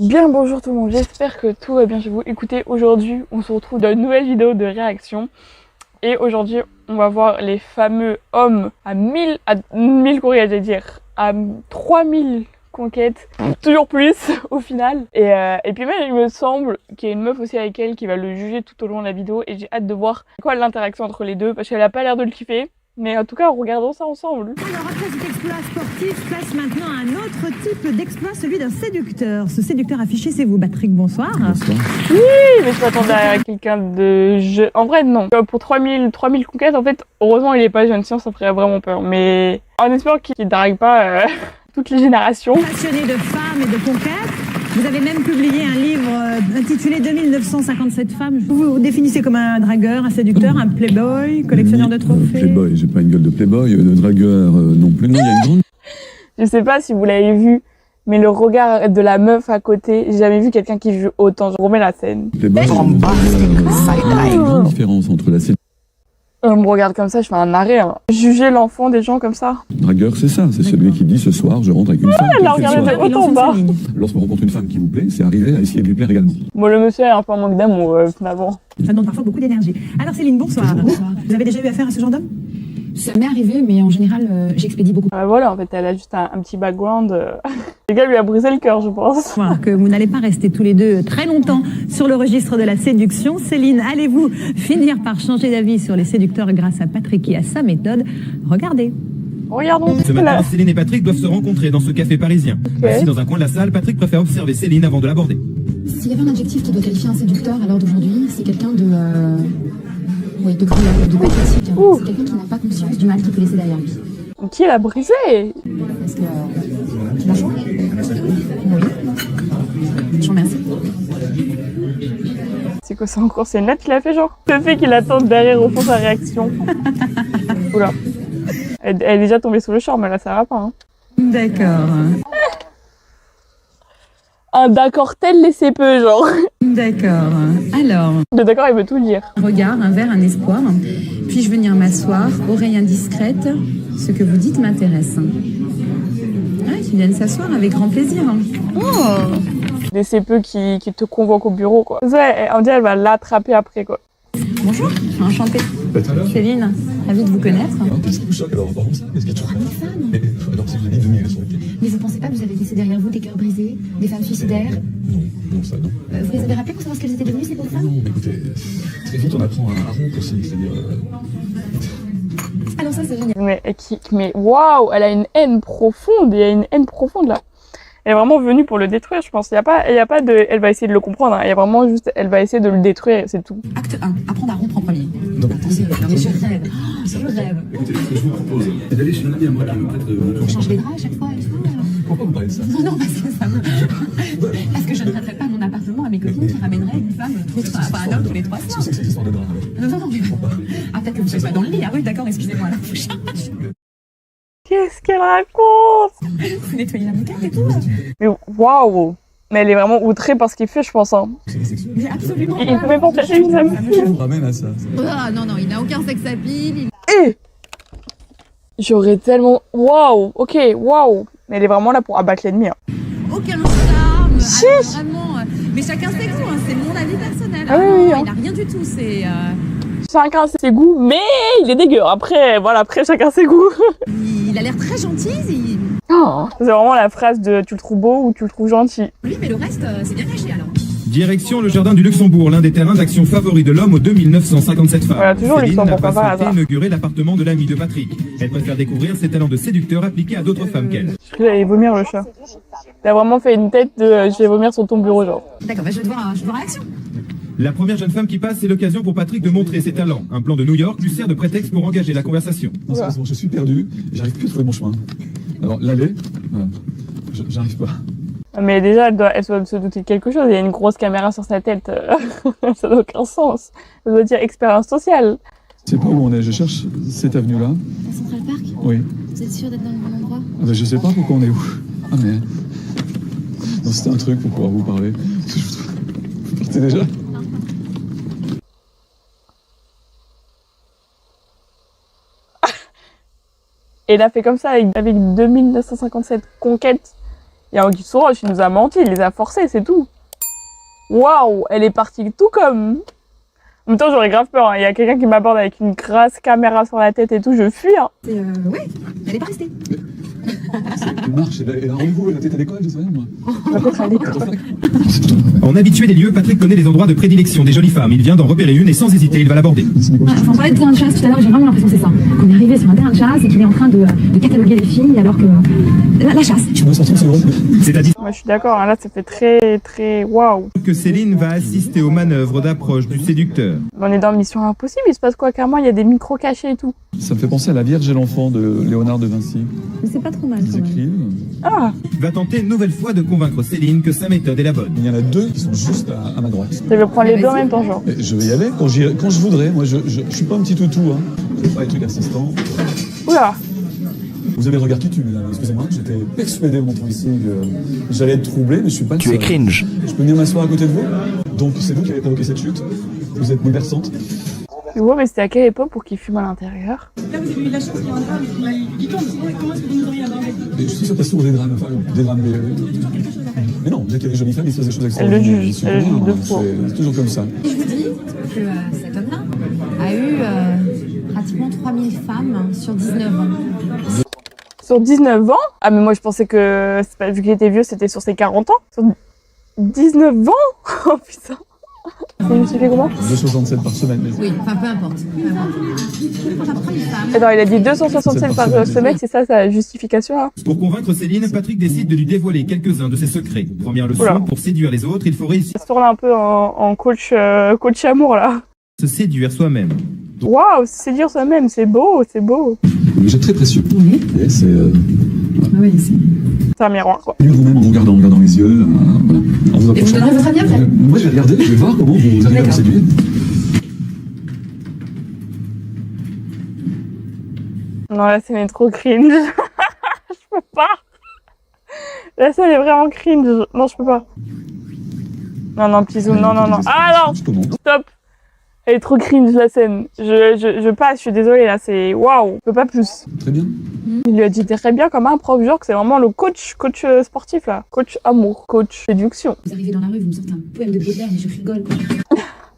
Bien bonjour tout le monde, j'espère que tout va bien chez vous. Écoutez, aujourd'hui on se retrouve dans une nouvelle vidéo de réaction. Et aujourd'hui on va voir les fameux hommes à 1000 courriels, j'allais dire, à 3000 conquêtes, toujours plus au final. Et puis même il me semble qu'il y a une meuf aussi avec elle qui va le juger tout au long de la vidéo. Et j'ai hâte de voir quoi l'interaction entre les deux parce qu'elle a pas l'air de le kiffer. Mais en tout cas, regardons ça ensemble. Alors après cet exploit sportif, place maintenant à un autre type d'exploit, celui d'un séducteur. Ce séducteur affiché, c'est vous, Patrick, bonsoir. Bonsoir. Oui, mais je m'attendais à quelqu'un de jeune. En vrai, non. Pour 3000 conquêtes, en fait, heureusement, il est pas jeune, sinon ça ferait vraiment peur. Mais en espérant qu'il drague pas toutes les générations. Passionné de femmes et de conquêtes, vous avez même publié un livre intitulé 2957 femmes. Vous vous définissez comme un dragueur, un séducteur, un playboy, collectionneur de trophées. Playboy, j'ai pas une gueule de playboy, de dragueur non plus. Non, il y a une grande... Je sais pas si vous l'avez vu, mais le regard de la meuf à côté, j'ai jamais vu quelqu'un qui joue autant. Je remets la scène. Playboy, il y a une grande différence entre la On me regarde comme ça, je fais un arrêt. Hein. Juger l'enfant des gens comme ça. dragueur, c'est ça. C'est celui qui dit ce soir, je rentre avec une femme. Elle la regarde de haut en bas. Lorsqu'on rencontre une femme qui vous plaît, c'est arriver à essayer de lui plaire également. Bon, le monsieur est un peu en manque d'amour, finalement. Ça demande parfois beaucoup d'énergie. Alors Céline, bonsoir. Bonsoir. Vous avez déjà eu affaire à ce genre d'homme? Ça m'est arrivé, mais en général, j'expédie beaucoup. Voilà, en fait, elle a juste un petit background. Le gars lui a brisé le cœur, je pense. Voilà, que vous n'allez pas rester tous les deux très longtemps sur le registre de la séduction. Céline, allez-vous finir par changer d'avis sur les séducteurs grâce à Patrick et à sa méthode? Regardez. Regardons. Ce matin, Céline et Patrick doivent se rencontrer dans ce café parisien. Assis dans un coin de la salle, Patrick préfère observer Céline avant de l'aborder. S'il y avait un adjectif qui doit qualifier un séducteur à l'heure d'aujourd'hui, c'est quelqu'un de... Oui, de cruel, de pathétique. C'est quelqu'un qui n'a pas conscience du mal qu'il peut laisser derrière lui. Qui l'a brisé? Est-ce que... Bonjour. Oui. Je vous remercie. C'est quoi ça encore? C'est une lettre qu'il a fait, genre? Le fait qu'il attende derrière au fond sa réaction. Oula. Elle est déjà tombée sous le charme, là, ça va pas, hein. D'accord. Un d'accord tel laissez peu, genre. D'accord. Alors, Le d'accord, il veut tout dire. un regard, un verre, un espoir. Puis-je venir m'asseoir, oreille indiscrète? Ce que vous dites m'intéresse. Ah, ils viennent s'asseoir avec grand plaisir. Laissez peu qui te convoque au bureau, quoi. Ouais, on dirait elle va l'attraper après, quoi. Bonjour, enchantée. Céline, ravie de vous connaître. Qu'est-ce qui vous choque alors en parlant de ça? Qu'est-ce qui te choque? Alors si vous avez dit 2000, elles sont ok. Mais vous pensez pas que vous avez laissé derrière vous des cœurs brisés, des femmes suicidaires? Non, ça non. Vous les avez rappelés pour savoir ce qu'elles étaient devenues, ces pauvres femmes? Non, mais écoutez, très vite on apprend à rompre aussi, c'est-à-dire... Alors ça, c'est génial. Mais waouh, elle a une haine profonde, il y a une haine profonde, là. Elle est vraiment venue pour le détruire, je pense. Il y a pas de... Elle va essayer de le comprendre, hein. Il y a vraiment juste... Elle va essayer de le détruire, c'est tout. Acte 1, apprendre à rompre en premier. Non, Attendez, non mais je rêve. Je rêve. écoutez, ce que je vous propose, c'est d'aller chez une amie à moi qui me prête de mon Vous changez les draps à chaque fois et tout. Pourquoi vous parlez de ça? Non, parce que ça me... Parce que je ne prêterais pas mon appartement à mes copines qui ramèneraient une femme, enfin un homme tous les 3 Qu'est-ce soirs. que c'est que cette histoire de drap? Non, mais... Ah, peut-être que vous ne soyez pas dans le lit. Ah oui, d'accord, excusez-moi. Alors, Qu'est-ce qu'elle raconte? vous nettoyez la moquette et tout. Mais waouh! Mais elle est vraiment outrée par ce qu'il fait, je pense, hein. Mais absolument Il peut même pas faire une femme. Qui vous ramène à ça? Ah non, il n'a aucun sex appeal. J'aurais tellement... Waouh! Ok, waouh! Mais elle est vraiment là pour abattre l'ennemi, hein. Aucun charme, Chiche. alors vraiment. Mais chacun ses goûts, hein, c'est mon avis personnel. Ah oui, Il n'a rien du tout, c'est. Chacun ses goûts, mais il est dégueu. Après, voilà, après chacun ses goûts. Il a l'air très gentil. Oh, c'est vraiment la phrase de tu le trouves beau ou tu le trouves gentil. Oui, mais le reste, c'est bien caché alors. Direction le jardin du Luxembourg, l'un des terrains d'action favoris de l'homme aux 2957 femmes. Voilà, toujours Céline Luxembourg, n'a pas par hasard. souhaité inaugurer l'appartement de l'ami de Patrick. Elle préfère découvrir ses talents de séducteur appliqués à d'autres femmes qu'elle. Je crois qu'il allait vomir le chat. Il a vraiment fait une tête de je vais vomir sur ton bureau, genre. D'accord, je vais te voir réaction. La première jeune femme qui passe, c'est l'occasion pour Patrick de montrer ses talents. Un plan de New York lui sert de prétexte pour engager la conversation. Non, c'est bon, je suis perdu, j'arrive plus à trouver mon chemin. Alors, l'aller, voilà, j'arrive pas. Mais déjà, elle doit se douter de quelque chose. Il y a une grosse caméra sur sa tête. Ça n'a aucun sens. Ça doit dire expérience sociale. Je sais pas où on est, je cherche cette avenue-là. À Central Park, Oui. vous êtes sûr d'être dans le bon endroit? Ah ben, je sais pas pourquoi on est où. Ah mais... Non, c'était un truc pour pouvoir vous parler. Vous partez déjà? Et il a fait comme ça avec 2957 conquêtes. Il y a Anguille sous roche, il nous a menti, il les a forcés, c'est tout. Waouh, elle est partie tout comme... En même temps, j'aurais grave peur, hein. Il y a quelqu'un qui m'aborde avec une grasse caméra sur la tête et tout, je fuis. Hein. Ouais, elle est pas restée. Elle marche, elle a rendez-vous, elle a peut-être à l'école, je sais rien moi. Peut-être à l'école. En habitué des lieux, Patrick connaît les endroits de prédilection des jolies femmes. Il vient d'en repérer une et sans hésiter, il va l'aborder. Enfin, on parlait de terrain de chasse tout à l'heure, j'ai vraiment l'impression que c'est ça. Qu'on est arrivé sur un terrain de chasse et qu'il est en train de cataloguer les filles alors que... La chasse. Tu me sortir, c'est vrai. C'est-à-dire Moi, je suis d'accord, hein. Là, ça fait très waouh. que Céline va assister aux manœuvres d'approche du séducteur. On est dans Mission Impossible, il se passe quoi? Carrément, il y a des micros cachés et tout. Ça me fait penser à La Vierge et l'enfant de Léonard de Vinci. Mais c'est pas trop mal Ils quand même. écrivent. Ah, Il va tenter une nouvelle fois de convaincre Céline que sa méthode est la bonne. Il y en a deux qui sont juste à ma droite. je vais prendre les deux en même temps, genre. Et je vais y aller quand je voudrais. Moi, je suis pas un petit toutou. Hein. Je fais pas les trucs assistants. Oula, Vous avez le regard qui tue, mesdames. Excusez-moi. J'étais persuadé en montant ici que j'allais être troublé, mais je suis pas le seul. Tu es cringe. Je peux venir m'asseoir à côté de vous. Donc, c'est vous qui avez provoqué cette chute. Vous êtes bouleversante. ouais, mais c'était à quelle époque pour qu'il fume à l'intérieur? Là, vous avez eu de la chance qu'il y a un drame, il tombe, sinon comment est-ce que vous nous auriez abordé? Et je suis sûr qu'il y a souvent des drames. Enfin, des drames, mais non, dès qu'il y a des jolies femmes, ils font des choses Elle le extraordinaires. juge, elle le juge de faux. C'est toujours comme ça. Je vous dis que cet homme-là a eu pratiquement 3000 femmes sur 19 ans. Sur 19 ans? Ah, mais moi, je pensais que, c'est pas, vu qu'il était vieux, c'était sur ses 40 ans. Sur 19 ans? Oh putain. C'est justifié comment? 2,67 par semaine. Mais... Oui, enfin peu importe. Quand j'apprends les femmes, Attends, il a dit 267 par semaine, c'est ça sa justification, là? Pour convaincre Céline, Patrick décide de lui dévoiler quelques-uns de ses secrets. Première leçon, Oula. pour séduire les autres, il faut réussir Ça se tourne un peu en coach, coach amour, là. à se séduire soi-même. Waouh, c'est dur soi-même, c'est beau, c'est beau. J'ai très précieux. Oui. Et c'est Oui, c'est... C'est un miroir, quoi. vous-même en regardant les yeux. Voilà. En vous Et vous approchant. donnez votre avis après? Moi, je vais regarder, je vais voir comment vous arrivez à me D'accord. séduire. Non, la scène est trop cringe. Je peux pas. La scène est vraiment cringe. Non, je peux pas. Non, petit zoom, non. Ah non, Je commande. stop. Elle est trop cringe, la scène. Je passe, je suis désolée, là, c'est waouh. Je peux pas plus. Très bien. Il lui a dit très bien comme un prof, genre que c'est vraiment le coach sportif, là. Coach amour, coach séduction. Vous arrivez dans la rue, vous me sortez un poème de Baudelaire, mais je rigole, quoi.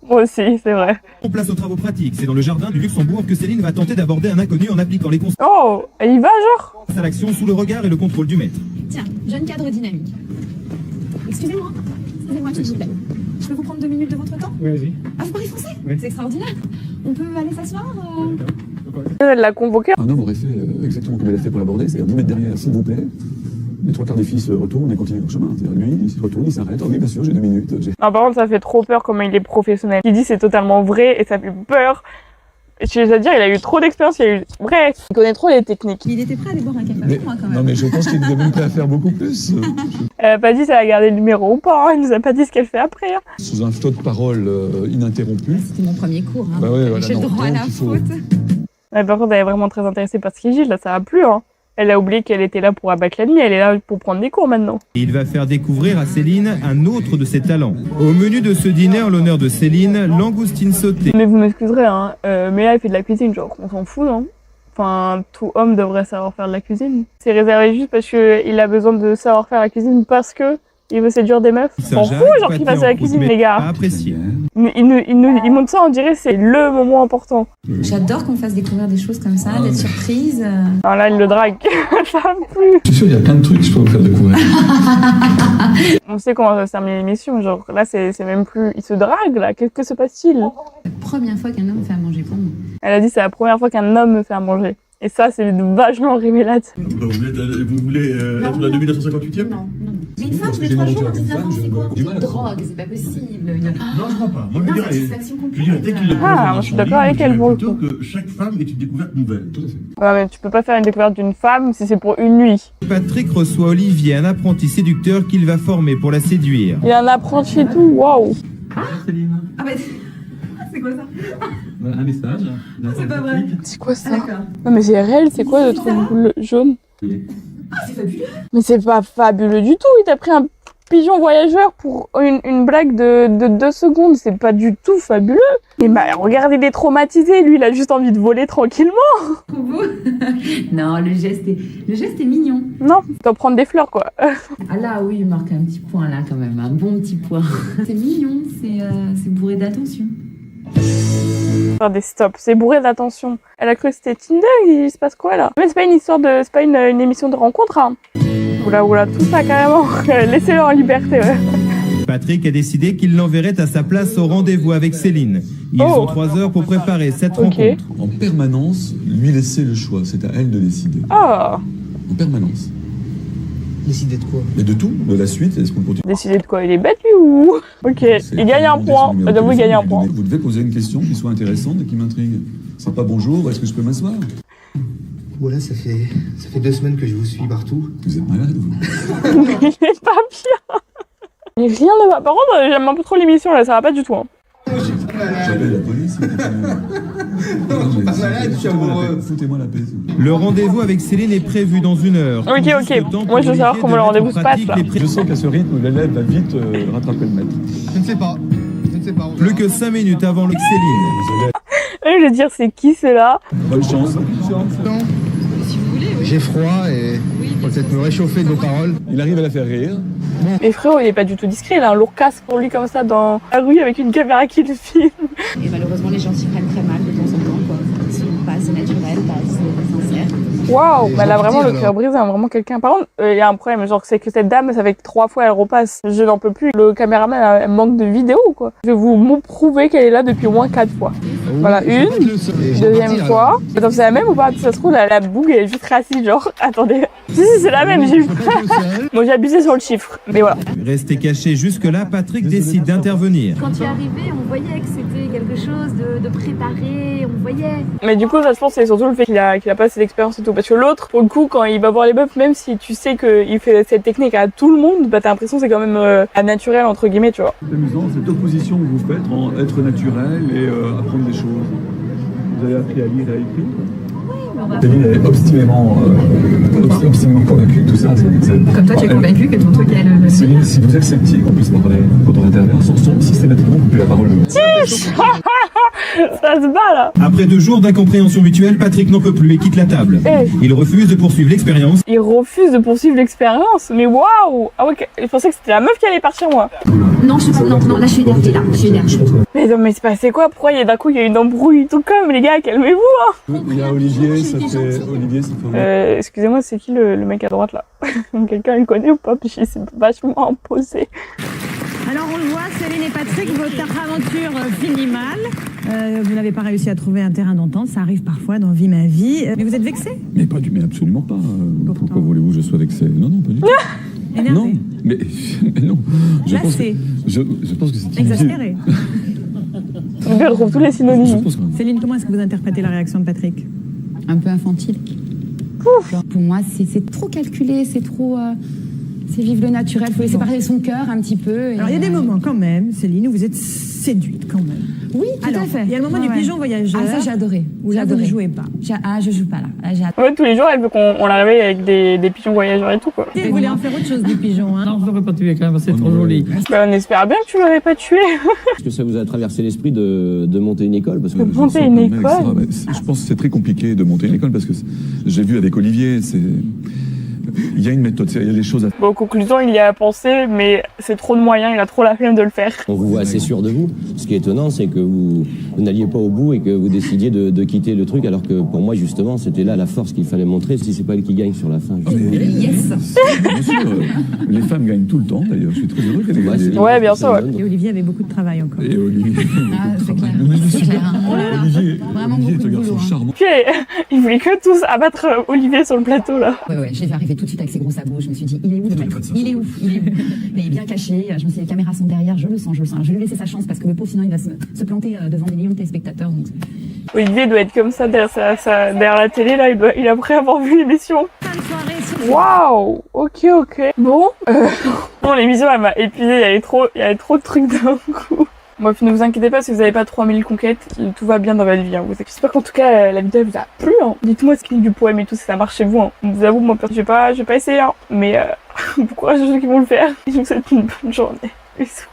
Moi aussi, c'est vrai. On place aux travaux pratiques. C'est dans le jardin du Luxembourg que Céline va tenter d'aborder un inconnu en appliquant les conseils Oh, elle y va, genre? à l'action sous le regard et le contrôle du maître. Tiens, jeune cadre dynamique. Excusez-moi, s'il vous plaît. Je peux vous prendre 2 minutes de votre temps? Oui, vas-y. Ah, vous parlez français? Oui. C'est extraordinaire. On peut aller s'asseoir Elle l'a convoqué. Un homme aurait fait exactement comme elle a fait pour l'aborder, c'est-à-dire 10 mètres derrière, s'il vous plaît. Les 3 quarts des filles se retournent et continuent leur chemin. C'est-à-dire lui, il se retourne, il s'arrête. Oh oui, bien sûr, j'ai 2 minutes. Non, par contre, ça fait trop peur comment il est professionnel. Il dit c'est totalement vrai et ça fait peur. Je veux dire, il a eu trop d'expérience, bref, il connaît trop les techniques. Il était prêt à aller boire un café Mais, avec moi quand même. non, mais je pense qu'il nous a même prêt à faire beaucoup plus. Elle a pas dit si elle a gardé le numéro ou pas, hein. Elle nous a pas dit ce qu'elle fait après. Hein. Sous un flot de paroles ininterrompu. C'était mon premier cours. Hein. Bah ouais, voilà, J'ai le non, droit à donc la il faut- faute. Ouais, par contre, elle est vraiment très intéressée par ce qu'il dit, là, ça va plus. Hein. Elle a oublié qu'elle était là pour abattre l'ennemi, elle est là pour prendre des cours maintenant. Et il va faire découvrir à Céline un autre de ses talents. Au menu de ce dîner, en l'honneur de Céline, langoustine sautée. Mais vous m'excuserez, hein, mais là, elle fait de la cuisine, genre, on s'en fout, non? Enfin, tout homme devrait savoir faire de la cuisine. C'est réservé juste parce qu'il a besoin de savoir faire la cuisine parce que il veut séduire des meufs. On s'en fout, genre, qu'il fasse la cuisine, les gars. Pas apprécié. Mais il montre ça, on dirait que c'est le moment important. J'adore qu'on me fasse découvrir des choses comme ça, d'être surprise. Alors là, il le drague. Ça va plus. Je suis sûr, il y a plein de trucs que je peux vous faire découvrir. On sait comment ça se termine l'émission, genre, là, c'est même plus... Il se drague, là, qu'est-ce que se passe-t-il? La première fois qu'un homme me fait à manger pour moi. Elle a dit c'est la première fois qu'un homme me fait à manger. Et ça, c'est vachement révélateur. Vous voulez être la 2958e? Non. Mais une femme, tous les 3 jours, 19 ans, c'est quoi? Une drogue, c'est pas possible. Non, je crois pas. Moi, je Non, dirais, satisfaction je dirais, dès qu'il le Ah, pose moi, dans je suis son d'accord livre, avec elle, je pour le dirais coup. plutôt que chaque femme est une découverte nouvelle. Tout à fait. Ouais, mais tu peux pas faire une découverte d'une femme si c'est pour une nuit. Patrick reçoit Olivier, un apprenti séducteur qu'il va former pour la séduire. Il y a un apprenti et tout, waouh. Céline, Ah bah, c'est quoi ça? un message. c'est pas vrai. C'est quoi ça? D'accord. Non, mais c'est réel, c'est quoi le truc jaune? Ah, c'est fabuleux. Mais c'est pas fabuleux du tout, il t'a pris un pigeon voyageur pour une blague de 2 secondes, c'est pas du tout fabuleux. Et bah, regardez, il est traumatisé, lui, il a juste envie de voler tranquillement. Pour vous Non, le geste est mignon. Non, t'en prendre des fleurs, quoi. Ah là, oui, il marque un petit point là quand même, un bon petit point. C'est mignon, c'est bourré d'attention. Faire des stops, c'est bourré d'attention. Elle a cru que c'était Tinder, il se passe quoi là? Mais c'est pas une histoire de, c'est pas une émission de rencontre, hein. Oula, tout ça carrément. Laissez-le en liberté, ouais. Patrick a décidé qu'il l'enverrait à sa place au rendez-vous avec Céline. Ils ont 3 heures pour préparer cette rencontre. En permanence, lui laisser le choix. C'est à elle de décider. Ah. En permanence. Décider de quoi? Et de tout, de la suite, est-ce qu'on continue? Décider de quoi? Il est bête lui ou? Ok, il gagne un point. J'avoue, il gagne un point. Vous devez poser une question qui soit intéressante et qui m'intrigue. C'est pas bonjour, est-ce que je peux m'asseoir? Voilà, ça fait 2 semaines que je vous suis partout. Vous êtes malade, vous? Il est pas bien. Mais rien ne va. Par contre, j'aime un peu trop l'émission là, ça va pas du tout. Hein. J'appelle la police. Non, je suis pas malade, je suis amoureux. Foutez-moi la paix. Le rendez-vous avec Céline est prévu dans 1 heure. Ok. Moi, je veux savoir comment le rendez-vous se passe là. Je sens qu'à ce rythme, l'élève va vite rattraper le maître. Je ne sais pas. Plus que 5 minutes avant le Céline. Je veux dire, c'est qui c'est là? Bonne chance. J'ai froid et peut-être me réchauffer de vos paroles. Il arrive à la faire rire. Mais frérot, il est pas du tout discret, il a un lourd casque pour lui comme ça dans la rue avec une caméra qui le filme. Et malheureusement, les gens s'y prennent très mal de temps en temps, quoi. C'est pas assez naturel, pas assez sincère. Waouh, bah là vraiment le cœur brisé, hein, vraiment quelqu'un. Par contre, il y a un problème, genre c'est que cette dame, ça fait que 3 fois elle repasse. Je n'en peux plus. Le caméraman elle manque de vidéo ou quoi. Je vais vous prouver qu'elle est là depuis au moins 4 fois. Voilà, une, deuxième fois. Attends, c'est la même ou pas? Ça se trouve, la bougue elle est juste assise, genre. Attendez. Si, c'est la même, j'ai eu peur. Bon, j'ai abusé sur le chiffre, mais voilà. Resté caché jusque-là, Patrick décide d'intervenir. Quand tu es arrivé, on voyait que c'était quelque chose de préparé, on voyait. Mais du coup, ça, je pense, c'est surtout le fait qu'il a pas cette expérience et tout. Parce que l'autre, pour le coup, quand il va voir les meufs, même si tu sais qu'il fait cette technique à tout le monde, bah t'as l'impression que c'est quand même naturel, entre guillemets, tu vois. C'est amusant, cette opposition que vous faites entre être naturel et apprendre des choses. Vous avez appris à lire et à écrire? Céline est obstinément convaincue de tout ça. Comme toi, tu es convaincu que ton truc est le... Céline, si vous acceptiez qu'on puisse parler quand on intervient, systématiquement, vous coupez la parole. Ça se bat là. Après 2 jours d'incompréhension mutuelle, Patrick n'en peut plus et quitte la table. Il refuse de poursuivre l'expérience. Il refuse de poursuivre l'expérience. Mais waouh. Ah ouais, je pensais que c'était la meuf qui allait partir, moi. Non, je sais pas, non, là je suis énervée, là, je suis énervée. Mais non, mais c'est passé quoi? Pourquoi d'un coup il y a une embrouille tout comme, les gars, calmez-vous, hein. Il y a Olivier, ça fait... Excusez-moi, c'est qui le mec à droite là? Quelqu'un le connaît ou pas? Puis c'est vachement imposé. Alors on le voit, Céline et Patrick, votre aventure finit mal. Vous n'avez pas réussi à trouver un terrain d'entente, ça arrive parfois dans Vie ma vie. Mais vous êtes vexé? Mais absolument pas. Pourquoi voulez-vous que je sois vexé? Non, pas du tout. Énervé. Non, mais non. Je pense que c'est exaspéré. Je retrouve tous les synonymes. Céline, comment est-ce que vous interprétez la réaction de Patrick? Un peu infantile. Pour moi, c'est trop calculé, c'est trop... c'est vivre le naturel, il faut laisser parler son cœur un petit peu. Alors il y a des moments quand même, Céline, où vous êtes séduite quand même. Oui, tout à fait. Il y a le moment du pigeon voyageur. Ah ça j'ai adoré. Où là vous ne jouez pas. Je joue pas là. Ouais, tous les jours elle veut qu'on la réveille avec des pigeons voyageurs et tout quoi. Vous voulez en faire autre chose du pigeon, hein? Non, je l'aurais pas tué quand même, c'est trop joli. Bah, on espère bien que tu l'aurais pas tué. Est-ce que ça vous a traversé l'esprit de monter une école? Parce que monter une école? Je pense que c'est très compliqué de monter une école parce que j'ai vu avec Olivier, il y a une méthode, il y a des choses à faire. Bon, conclusion, il y a pensé, mais c'est trop de moyens, il a trop la flemme de le faire. On vous voit assez sûr de vous. Ce qui est étonnant, c'est que vous n'alliez pas au bout et que vous décidiez de quitter le truc, alors que pour moi, justement, c'était là la force qu'il fallait montrer, si c'est pas elle qui gagne sur la fin. Yes. Bien sûr, les femmes gagnent tout le temps, d'ailleurs. Je suis très heureux qu'elles gagnent. Ouais, bien sûr. Ouais. Et Olivier avait beaucoup de travail encore. Et Olivier. C'est clair. C'est clair. Olivier, Vraiment Olivier beaucoup est un de garçon boulot. charmant. Ok, il voulait que tous abattre Olivier sur le plateau là. Ouais, je l'ai fait arriver tout de suite avec ses gros sabots. Je me suis dit, il est où le mec? Il est où? Mais il est bien caché. Je me suis dit, les caméras sont derrière. Je le sens. Je vais lui laisser sa chance parce que le pauvre, sinon, il va se planter devant des millions de téléspectateurs. Donc... Olivier doit être comme ça derrière la télé là. Il a après avoir vu l'émission. Waouh. Ok. Bon. Bon, l'émission elle m'a épuisée. Il y avait trop de trucs d'un coup. Bref, ne vous inquiétez pas si vous n'avez pas 3000 conquêtes, tout va bien dans votre vie. Hein. J'espère qu'en tout cas la vidéo vous a plu. Hein. Dites-moi ce qu'il y a du poème et tout, si ça marche chez vous. Hein. Je vous avoue, moi je vais pas essayer, hein. Mais Bon courage à ceux qui vont le faire. Et je vous souhaite une bonne journée. Bisous.